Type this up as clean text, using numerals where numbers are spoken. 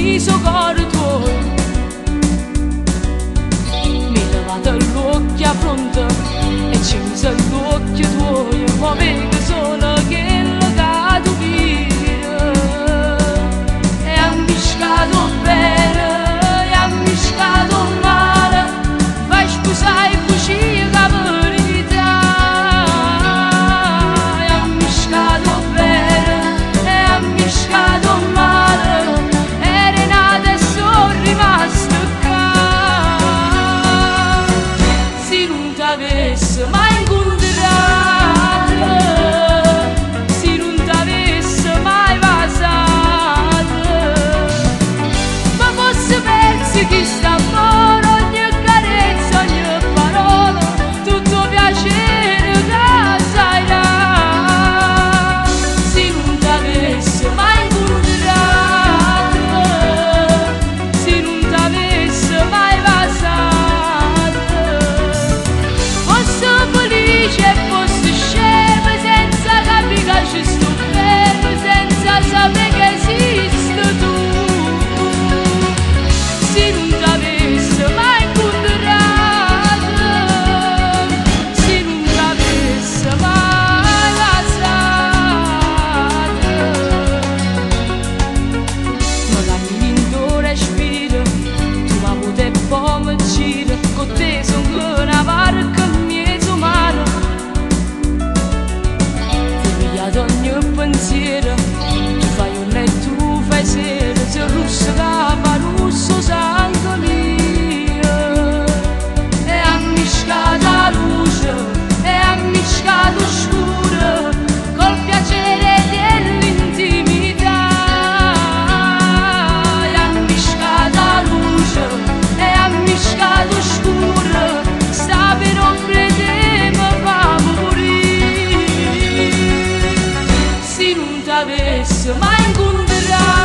ucciso cuore tuo. Mi è lavato l'occhio a fronte e cinse l'occhio tuo, ma vedo solo quello che tu via. E ammiscato bene, e ammiscato male, vai sposare e fucire la verità. E ammiscato bene, e ammiscato male, eri nata e sono rimasta qua. Se non t'avesse mai incontrato, se non t'avesse mai baciato, ma fosse perso chi sta amore, ogni carezza, ogni parola, tutto piacere che sai là. Se non t'avesse mai incontrato, se non t'avesse mai baciato, fosse felice e fosse scema, senza capire che ci sto fermo, senza sapere che esiste tu. Se non t'avesse mai incontrato, se non t'avesse mai baciato, magari l'indore spira, tu mi potevi poi gira, con te sono una barca mezzo mare. Ti pigliato ogni pensiero, tu fai un e tu fai sera, se russa che fa russo sangue mio. E ammiscata luce, e ammiscato scuro, col piacere dell'intimità. E ammiscata luce, e ammiscato scuro, sta per offrire me fa morire. Se non t'avesse mai incontrato,